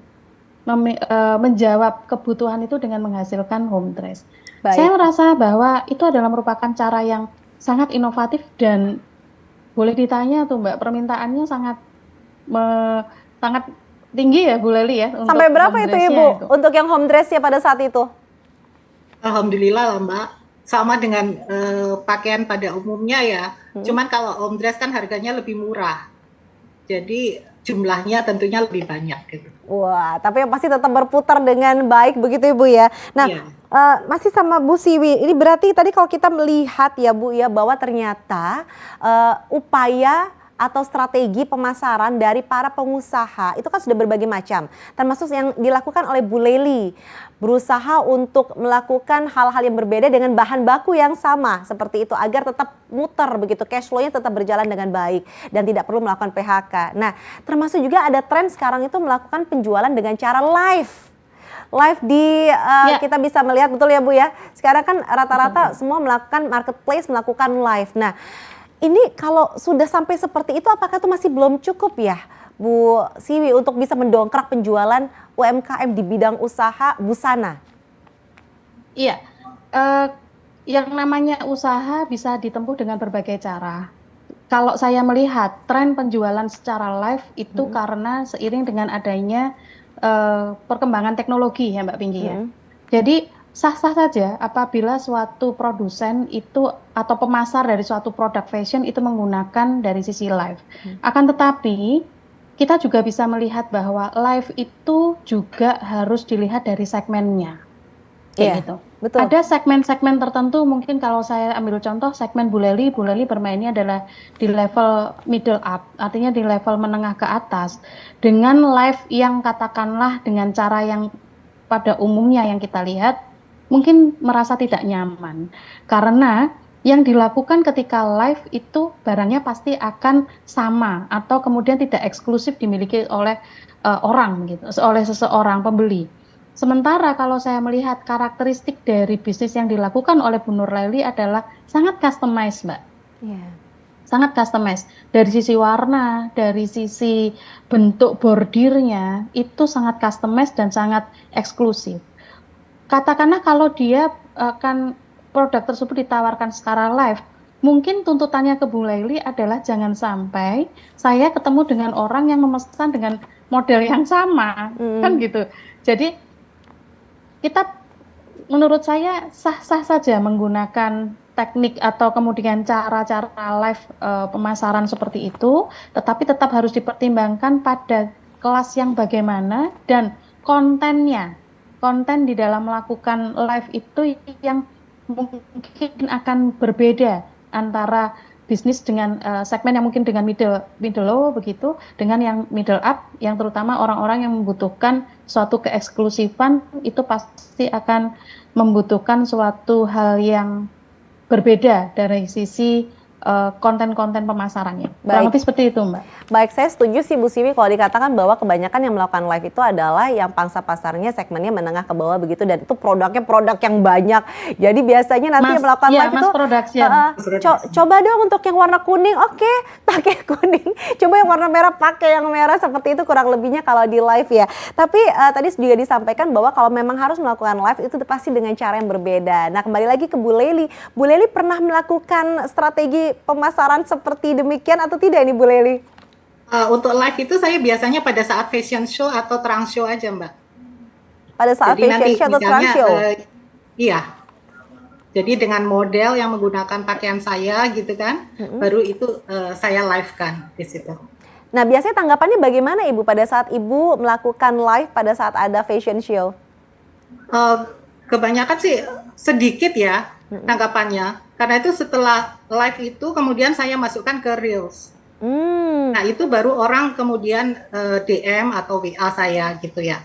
menjawab kebutuhan itu dengan menghasilkan home dress. Baik. Saya merasa bahwa itu adalah merupakan cara yang sangat inovatif dan boleh ditanya tuh Mbak, permintaannya sangat tinggi ya Bu Lely ya. Sampai berapa itu Ibu untuk yang home dress ya pada saat itu? Alhamdulillah lah Mbak, sama dengan pakaian pada umumnya ya. Cuman kalau home dress kan harganya lebih murah. Jadi jumlahnya tentunya lebih banyak gitu. Wah, tapi yang pasti tetap berputar dengan baik begitu Ibu ya. Nah, masih sama Bu Siwi, ini berarti tadi kalau kita melihat ya Bu ya, bahwa ternyata upaya atau strategi pemasaran dari para pengusaha itu kan sudah berbagai macam. Termasuk yang dilakukan oleh Bu Lely, berusaha untuk melakukan hal-hal yang berbeda dengan bahan baku yang sama seperti itu agar tetap muter begitu, cash flow-nya tetap berjalan dengan baik dan tidak perlu melakukan PHK. Nah, termasuk juga ada tren sekarang itu melakukan penjualan dengan cara live di kita bisa melihat, betul ya Bu ya. Sekarang kan rata-rata semua melakukan marketplace, melakukan live. Nah, ini kalau sudah sampai seperti itu, apakah itu masih belum cukup ya Bu Siwi untuk bisa mendongkrak penjualan UMKM di bidang usaha busana? Iya, yang namanya usaha bisa ditempuh dengan berbagai cara. Kalau saya melihat tren penjualan secara live itu karena seiring dengan adanya perkembangan teknologi ya Mbak Pinky ya. Jadi sah-sah saja apabila suatu produsen itu atau pemasar dari suatu produk fashion itu menggunakan dari sisi live. Akan tetapi kita juga bisa melihat bahwa live itu juga harus dilihat dari segmennya. Gitu. Betul. Ada segmen-segmen tertentu, mungkin kalau saya ambil contoh segmen Bu Lely bermainnya adalah di level middle up, artinya di level menengah ke atas, dengan live yang katakanlah dengan cara yang pada umumnya yang kita lihat mungkin merasa tidak nyaman, karena yang dilakukan ketika live itu barangnya pasti akan sama atau kemudian tidak eksklusif dimiliki oleh orang gitu, oleh seseorang pembeli. Sementara kalau saya melihat karakteristik dari bisnis yang dilakukan oleh Bu Nur Lely adalah sangat customized, Mbak. Sangat customized. Dari sisi warna, dari sisi bentuk bordirnya, itu sangat customized dan sangat eksklusif. Katakanlah kalau dia akan produk tersebut ditawarkan secara live, mungkin tuntutannya ke Bu Lely adalah jangan sampai saya ketemu dengan orang yang memesan dengan model yang sama, kan gitu. Jadi kita, menurut saya sah-sah saja menggunakan teknik atau kemudian cara-cara live pemasaran seperti itu, tetapi tetap harus dipertimbangkan pada kelas yang bagaimana dan kontennya. konten di dalam melakukan live itu yang mungkin akan berbeda antara bisnis dengan segmen yang mungkin dengan middle low begitu, dengan yang middle up, yang terutama orang-orang yang membutuhkan suatu keeksklusifan, itu pasti akan membutuhkan suatu hal yang berbeda dari sisi konten-konten pemasarannya. Kurang Baik. lebih seperti itu, Mbak. Baik, saya setuju sih Bu Siwi kalau dikatakan bahwa kebanyakan yang melakukan live itu adalah yang pangsa pasarnya segmennya menengah ke bawah begitu, dan itu produknya produk yang banyak. Jadi biasanya nanti yang melakukan live itu production. Coba dong untuk yang warna kuning, oke, pakai kuning. Coba yang warna merah, pakai yang merah, seperti itu kurang lebihnya kalau di live ya. Tapi tadi juga disampaikan bahwa kalau memang harus melakukan live itu pasti dengan cara yang berbeda. Nah, kembali lagi ke Bu Lely. Bu Lely pernah melakukan strategi pemasaran seperti demikian atau tidak ini Bu Lely? Untuk live itu saya biasanya pada saat fashion show atau trunk show aja, Mbak. Pada saat Jadi fashion nanti show atau trunk misalnya, show? iya. Jadi dengan model yang menggunakan pakaian saya gitu kan, baru itu saya live kan di situ. Nah, biasanya tanggapannya bagaimana Ibu pada saat Ibu melakukan live pada saat ada fashion show? Kebanyakan sih sedikit ya tanggapannya. Karena itu setelah live itu kemudian saya masukkan ke Reels. Nah, itu baru orang kemudian DM atau WA saya gitu ya.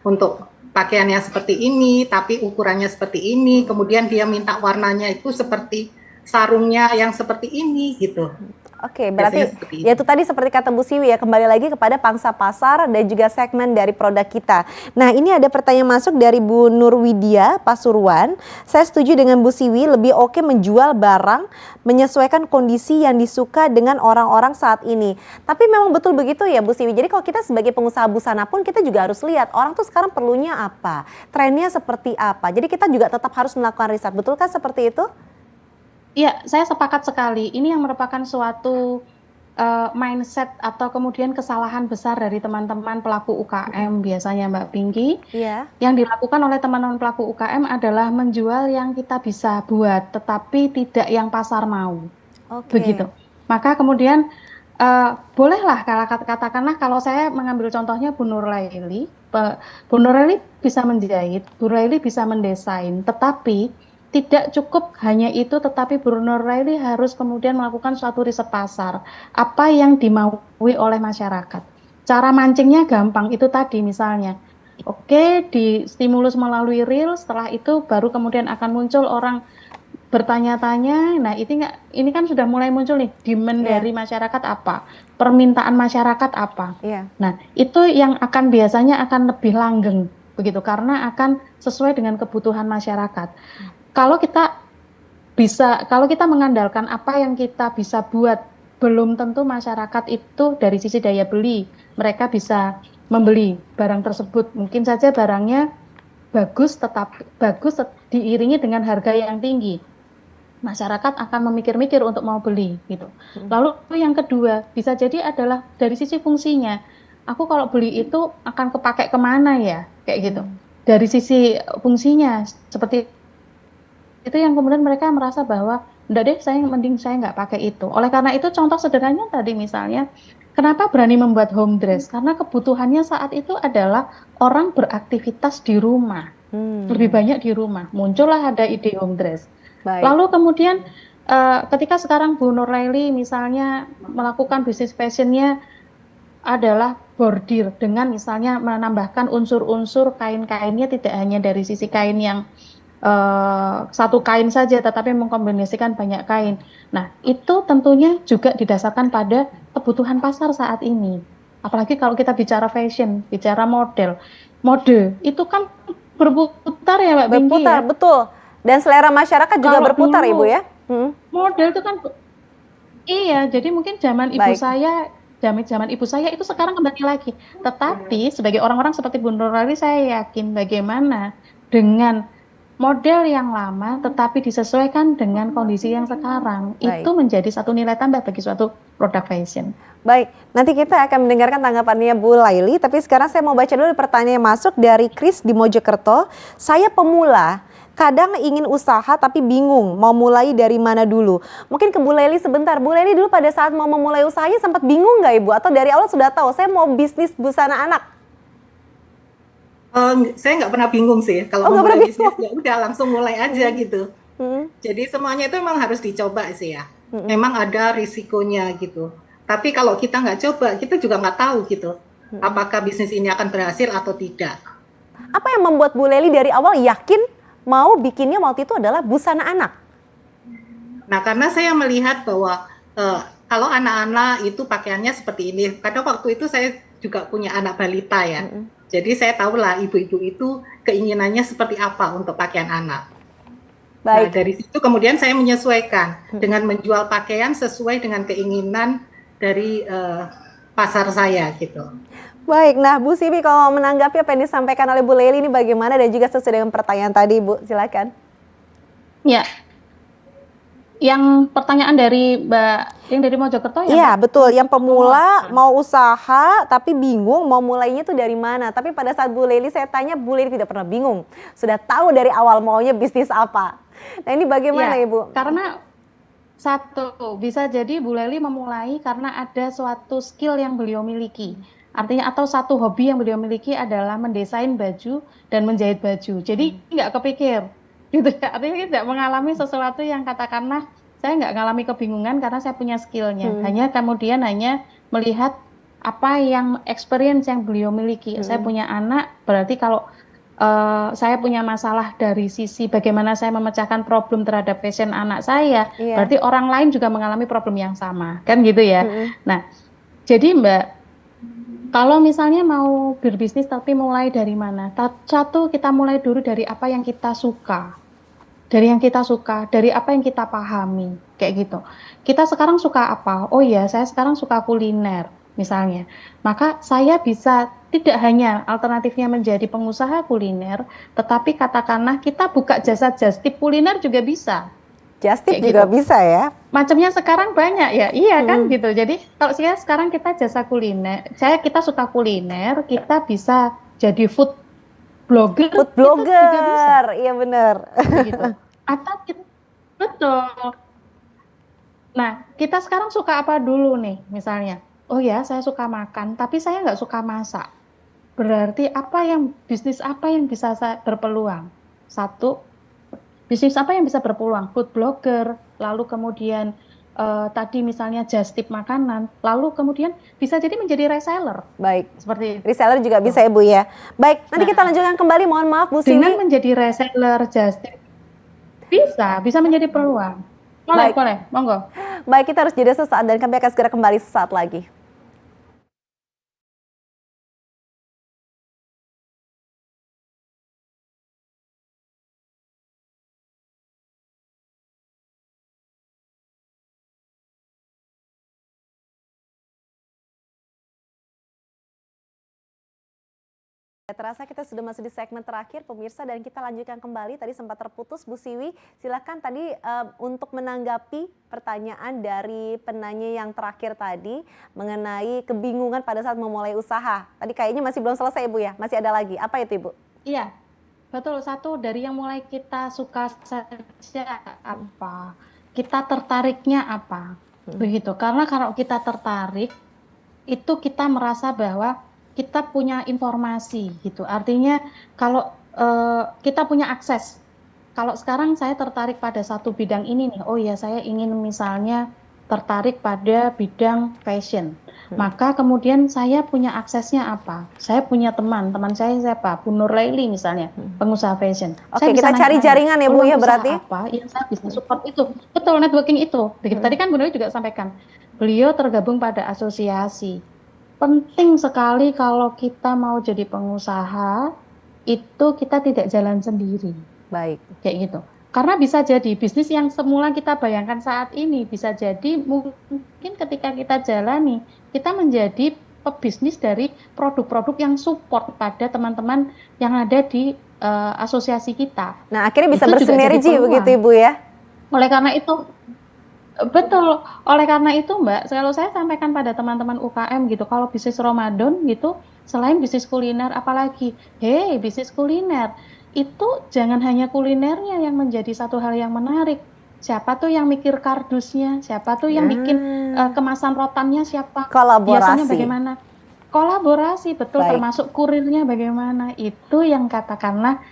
Untuk pakaiannya seperti ini, tapi ukurannya seperti ini. Kemudian dia minta warnanya itu seperti sarungnya yang seperti ini gitu. Oke, berarti ya itu tadi seperti kata Bu Siwi ya, kembali lagi kepada pangsa pasar dan juga segmen dari produk kita. Nah, ini ada pertanyaan masuk dari Bu Nurwidia Pasuruan. Saya setuju dengan Bu Siwi, lebih oke menjual barang menyesuaikan kondisi yang disuka dengan orang-orang saat ini. Tapi memang betul begitu ya Bu Siwi. Jadi kalau kita sebagai pengusaha busana pun kita juga harus lihat orang tuh sekarang perlunya apa, trennya seperti apa. Jadi kita juga tetap harus melakukan riset. Betul kan seperti itu? Iya, saya sepakat sekali. Ini yang merupakan suatu mindset atau kemudian kesalahan besar dari teman-teman pelaku UKM biasanya, Mbak Pinky. Iya. Yang dilakukan oleh teman-teman pelaku UKM adalah menjual yang kita bisa buat, tetapi tidak yang pasar mau. Begitu. Maka kemudian bolehlah katakanlah kalau saya mengambil contohnya Bu Nurlaili. Bu Nurlaili bisa menjahit, Bu Nurlaili bisa mendesain, tetapi tidak cukup hanya itu, tetapi Bu Nurlaili harus kemudian melakukan suatu riset pasar. Apa yang dimaui oleh masyarakat. Cara mancingnya gampang, itu tadi misalnya. Oke, di stimulus melalui reel, setelah itu baru kemudian akan muncul orang bertanya-tanya. Nah, ini kan sudah mulai muncul nih, demand dari masyarakat apa, permintaan masyarakat apa. Nah, itu yang akan biasanya akan lebih langgeng begitu, karena akan sesuai dengan kebutuhan masyarakat. Kalau kita mengandalkan apa yang kita bisa buat, belum tentu masyarakat itu dari sisi daya beli mereka bisa membeli barang tersebut. Mungkin saja barangnya bagus, tetapi bagus diiringi dengan harga yang tinggi. Masyarakat akan memikir-mikir untuk mau beli gitu. Lalu yang kedua bisa jadi adalah dari sisi fungsinya. Aku kalau beli itu akan kepake kemana ya, kayak gitu. Dari sisi fungsinya seperti itu yang kemudian mereka merasa bahwa enggak deh, mending saya nggak pakai itu. Oleh karena itu contoh sederhananya tadi misalnya, kenapa berani membuat home dress? Karena kebutuhannya saat itu adalah orang beraktivitas di rumah, lebih banyak di rumah. Muncullah ada ide home dress. Lalu kemudian ketika sekarang Bu Nurlaili misalnya melakukan bisnis fashionnya adalah bordir dengan misalnya menambahkan unsur-unsur kain-kainnya, tidak hanya dari sisi kain yang satu kain saja, tetapi mengkombinasikan banyak kain. Nah, itu tentunya juga didasarkan pada kebutuhan pasar saat ini. Apalagi kalau kita bicara fashion, bicara mode itu kan berputar ya Mbak Pinky. Berputar, betul. Dan selera masyarakat juga berputar Ibu ya. Model itu kan, iya. Jadi mungkin zaman ibu saya itu sekarang kembali lagi. Tetapi sebagai orang-orang seperti Bu Nurlaili, saya yakin bagaimana dengan model yang lama tetapi disesuaikan dengan kondisi yang sekarang. Itu menjadi satu nilai tambah bagi suatu produk fashion. Baik, nanti kita akan mendengarkan tanggapannya Bu Laili, tapi sekarang saya mau baca dulu pertanyaan yang masuk dari Chris di Mojokerto. Saya pemula, kadang ingin usaha tapi bingung mau mulai dari mana dulu. Mungkin ke Bu Laili sebentar. Bu Laili dulu pada saat mau memulai usahanya sempat bingung nggak Ibu? Atau dari awal sudah tahu saya mau bisnis busana anak? Saya nggak pernah bingung sih kalau Oh, nggak pernah memulai bisnis, bingung. ya udah langsung mulai aja gitu. Mm, Jadi semuanya itu memang harus dicoba sih ya. mm, Memang ada risikonya gitu. Tapi kalau kita nggak coba, kita juga nggak tahu gitu. mm. Apakah bisnis ini akan berhasil atau tidak. Apa yang membuat Bu Leli dari awal yakin mau bikinnya waktu itu adalah busana anak? Nah, karena saya melihat bahwa kalau anak-anak itu pakaiannya seperti ini, karena waktu itu saya juga punya anak balita ya. Jadi saya tahu lah ibu-ibu itu keinginannya seperti apa untuk pakaian anak. Nah, Baik. dari situ kemudian saya menyesuaikan dengan menjual pakaian sesuai dengan keinginan dari pasar saya gitu. Baik, nah Bu Siwi kalau menanggapi apa yang disampaikan oleh Bu Leli ini bagaimana dan juga sesuai dengan pertanyaan tadi Bu, silakan. Ya, yang pertanyaan dari Mbak yang dari Mojokerto ya? Iya Mbak? betul, yang pemula mau usaha tapi bingung mau mulainya tuh dari mana. Tapi pada saat Bu Leli saya tanya, Bu Leli tidak pernah bingung. Sudah tahu dari awal maunya bisnis apa. Nah ini bagaimana Ya, Ibu? karena satu, bisa jadi Bu Leli memulai karena ada suatu skill yang beliau miliki. Artinya atau satu hobi yang beliau miliki adalah mendesain baju dan menjahit baju. Jadi nggak kepikir, gitu ya. Artinya tidak mengalami sesuatu yang katakanlah saya nggak mengalami kebingungan karena saya punya skillnya. Hanya kemudian hanya melihat apa yang experience yang beliau miliki. Saya punya anak, berarti kalau saya punya masalah dari sisi bagaimana saya memecahkan problem terhadap passion anak saya, berarti orang lain juga mengalami problem yang sama, kan gitu ya. Nah, jadi Mbak, kalau misalnya mau berbisnis tapi mulai dari mana? Satu, kita mulai dulu dari apa yang kita suka. Dari yang kita suka, dari apa yang kita pahami, kayak gitu. Kita sekarang suka apa? Oh iya, saya sekarang suka kuliner, misalnya. Maka saya bisa tidak hanya alternatifnya menjadi pengusaha kuliner, tetapi katakanlah kita buka jasa just tip kuliner juga bisa. Just tip Kayak juga gitu. bisa ya? Macamnya sekarang banyak ya, iya kan gitu. Jadi kalau saya sekarang kita jasa kuliner, kita suka kuliner, kita bisa jadi food blogger, Food itu juga bisa. blogger, iya bener. Gitu. Atau kita, betul. Nah, kita sekarang suka apa dulu nih, misalnya? Oh ya, saya suka makan, tapi saya nggak suka masak. Berarti bisnis apa yang bisa saya berpeluang? Satu, bisnis apa yang bisa berpeluang? Food blogger, lalu kemudian tadi misalnya just tip makanan, lalu kemudian bisa jadi menjadi reseller. Baik, Seperti itu. reseller juga bisa ya Bu ya. Baik, nanti kita lanjutkan kembali, mohon maaf Bu Siwi. Dengan menjadi reseller just tip, bisa menjadi peluang. Boleh, Baik. boleh, monggo. Baik, kita harus jeda sesaat dan kami akan segera kembali sesaat lagi. Terasa kita sudah masuk di segmen terakhir pemirsa dan kita lanjutkan kembali. Tadi sempat terputus Bu Siwi. Silakan tadi untuk menanggapi pertanyaan dari penanya yang terakhir tadi mengenai kebingungan pada saat memulai usaha. Tadi kayaknya masih belum selesai Bu ya, masih ada lagi. Apa itu Ibu? Iya, betul. Satu dari yang mulai kita suka saja apa, kita tertariknya apa, begitu. Karena kalau kita tertarik, itu kita merasa bahwa kita punya informasi, gitu. Artinya kalau kita punya akses. Kalau sekarang saya tertarik pada satu bidang ini nih, oh ya saya ingin misalnya tertarik pada bidang fashion. Maka kemudian saya punya aksesnya apa? Saya punya teman saya siapa? Bu Nur Laili misalnya, pengusaha fashion. Oke, Saya bisa kita cari nanya, jaringan ya Bu ya "Peluang berarti? usaha apa yang saya bisa support itu?" Betul, networking itu. Begitu. Tadi kan Bu Nur juga sampaikan, beliau tergabung pada asosiasi. Penting sekali kalau kita mau jadi pengusaha, itu kita tidak jalan sendiri. Baik. Kayak gitu. Karena bisa jadi bisnis yang semula kita bayangkan saat ini, bisa jadi mungkin ketika kita jalani, kita menjadi pebisnis dari produk-produk yang support pada teman-teman yang ada di asosiasi kita. Nah akhirnya bisa Itu juga jadi bersinergi peluang. begitu Ibu ya? Oleh karena itu, betul. Oleh karena itu Mbak, kalau saya sampaikan pada teman-teman UKM gitu, kalau bisnis Ramadan gitu, selain bisnis kuliner apalagi, bisnis kuliner, itu jangan hanya kulinernya yang menjadi satu hal yang menarik. Siapa tuh yang mikir kardusnya, siapa tuh yang bikin kemasan rotannya siapa, Kolaborasi. biasanya bagaimana. Kolaborasi, betul, Baik. termasuk kurirnya bagaimana, itu yang katakanlah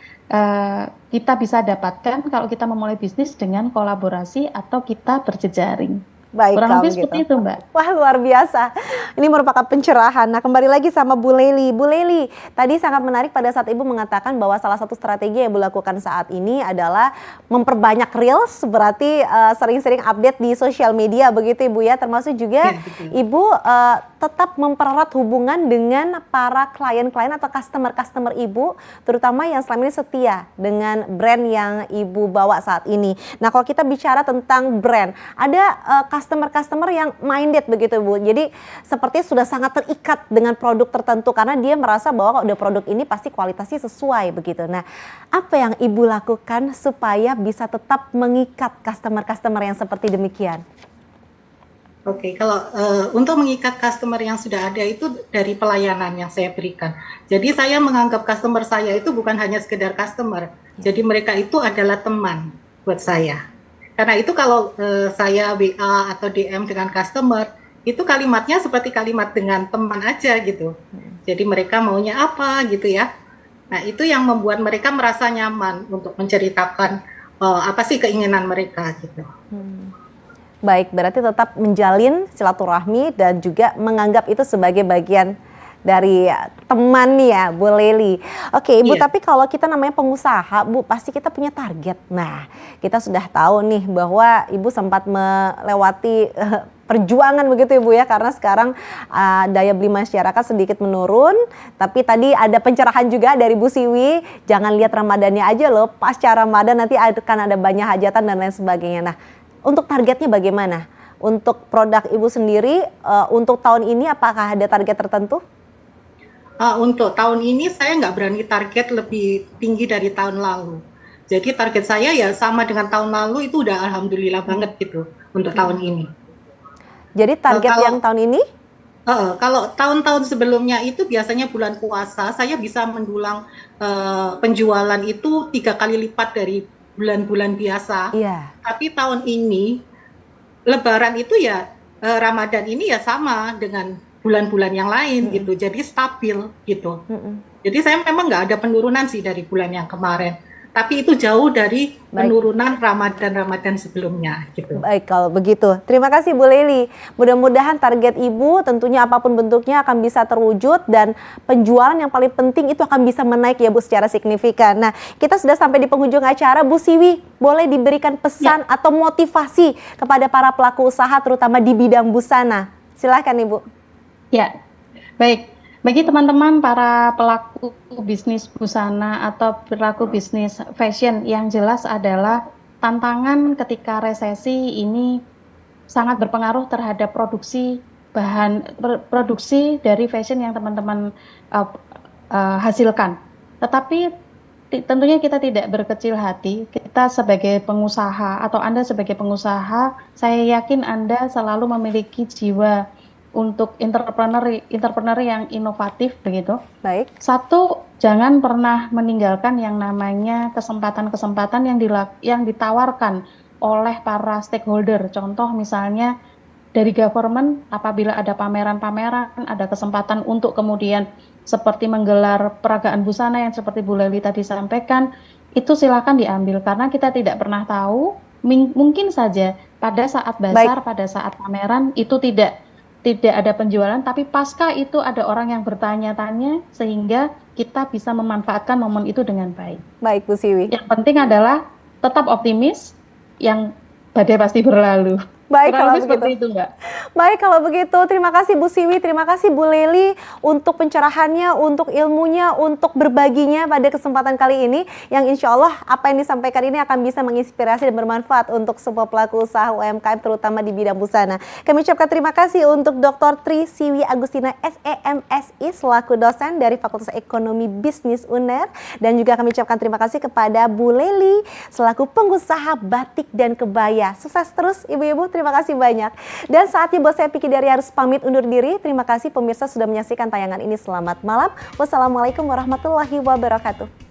kita bisa dapatkan kalau kita memulai bisnis dengan kolaborasi atau kita berjejaring. Baik Kurang kalau lebih begitu. seperti itu, Mbak. Wah, luar biasa. Ini merupakan pencerahan. Nah, kembali lagi sama Bu Lely. Bu Lely, tadi sangat menarik pada saat Ibu mengatakan bahwa salah satu strategi yang Ibu lakukan saat ini adalah memperbanyak reels, berarti sering-sering update di sosial media begitu Ibu ya. Termasuk juga Ya, betul. Ibu tetap mempererat hubungan dengan para klien-klien atau customer-customer Ibu, terutama yang selama ini setia dengan brand yang Ibu bawa saat ini. Nah, kalau kita bicara tentang brand, ada customer-customer yang minded begitu Bu. Jadi seperti sudah sangat terikat dengan produk tertentu karena dia merasa bahwa kalau udah produk ini pasti kualitasnya sesuai begitu. Nah, apa yang Ibu lakukan supaya bisa tetap mengikat customer-customer yang seperti demikian? Oke, kalau untuk mengikat customer yang sudah ada itu dari pelayanan yang saya berikan. Jadi saya menganggap customer saya itu bukan hanya sekedar customer. Jadi mereka itu adalah teman buat saya. Karena itu kalau saya WA atau DM dengan customer, itu kalimatnya seperti kalimat dengan teman aja gitu. Jadi mereka maunya apa gitu ya. Nah, itu yang membuat mereka merasa nyaman untuk menceritakan apa sih keinginan mereka gitu. Baik, berarti tetap menjalin silaturahmi dan juga menganggap itu sebagai bagian dari teman nih ya, Bu Lely. Oke, Ibu, Iya. tapi kalau kita namanya pengusaha, Bu, pasti kita punya target. Nah, kita sudah tahu nih bahwa Ibu sempat melewati perjuangan begitu Ibu ya, karena sekarang daya beli masyarakat sedikit menurun. Tapi tadi ada pencerahan juga dari Bu Siwi, jangan lihat Ramadannya aja loh, pasca Ramadan nanti akan ada banyak hajatan dan lain sebagainya. Nah, untuk targetnya bagaimana? Untuk produk Ibu sendiri, untuk tahun ini apakah ada target tertentu? Untuk tahun ini saya nggak berani target lebih tinggi dari tahun lalu. Jadi target saya ya sama dengan tahun lalu itu udah alhamdulillah banget gitu untuk tahun ini. Jadi target kalau- yang tahun ini? Kalau tahun-tahun sebelumnya itu biasanya bulan puasa saya bisa mendulang penjualan itu 3 kali lipat dari bulan-bulan biasa. Iya. Tapi tahun ini Lebaran itu ya Ramadan ini ya sama dengan bulan-bulan yang lain gitu, jadi stabil gitu. Jadi saya memang nggak ada penurunan sih dari bulan yang kemarin, tapi itu jauh dari penurunan Ramadan sebelumnya gitu. Baik kalau begitu. Terima kasih Bu Lely. Mudah-mudahan target Ibu tentunya apapun bentuknya akan bisa terwujud dan penjualan yang paling penting itu akan bisa menaik ya Bu secara signifikan. Nah, kita sudah sampai di penghujung acara. Bu Siwi, boleh diberikan pesan atau motivasi kepada para pelaku usaha terutama di bidang busana. Silahkan Ibu. Ya, baik. Bagi teman-teman para pelaku bisnis busana atau pelaku bisnis fashion, yang jelas adalah tantangan ketika resesi ini sangat berpengaruh terhadap produksi dari fashion yang teman-teman hasilkan. Tetapi tentunya kita tidak berkecil hati. Kita sebagai pengusaha atau Anda sebagai pengusaha, saya yakin Anda selalu memiliki jiwa untuk entrepreneur yang inovatif begitu. Baik. Satu, jangan pernah meninggalkan yang namanya kesempatan-kesempatan yang ditawarkan oleh para stakeholder. Contoh misalnya dari government, apabila ada pameran-pameran, ada kesempatan untuk kemudian seperti menggelar peragaan busana yang seperti Bu Lely tadi sampaikan, itu silakan diambil karena kita tidak pernah tahu, mungkin saja pada saat bazar, pada saat pameran itu tidak ada penjualan, tapi pasca itu ada orang yang bertanya-tanya sehingga kita bisa memanfaatkan momen itu dengan baik. Baik Bu Siwi. Yang penting adalah tetap optimis, yang badai pasti berlalu. Baik kalau seperti begitu. itu, Mbak. Baik kalau begitu, terima kasih Bu Siwi, terima kasih Bu Lely untuk pencerahannya, untuk ilmunya, untuk berbaginya pada kesempatan kali ini. Yang insya Allah apa yang disampaikan ini akan bisa menginspirasi dan bermanfaat untuk semua pelaku usaha UMKM terutama di bidang busana. Kami ucapkan terima kasih untuk Dr. Tri Siwi Agustina SEMSI selaku dosen dari Fakultas Ekonomi Bisnis UNER. Dan juga kami ucapkan terima kasih kepada Bu Lely selaku pengusaha batik dan kebaya. Sukses terus Ibu-Ibu. Terima kasih banyak. Dan saatnya buat saya Piki Dari harus pamit undur diri. Terima kasih pemirsa sudah menyaksikan tayangan ini. Selamat malam. Wassalamualaikum warahmatullahi wabarakatuh.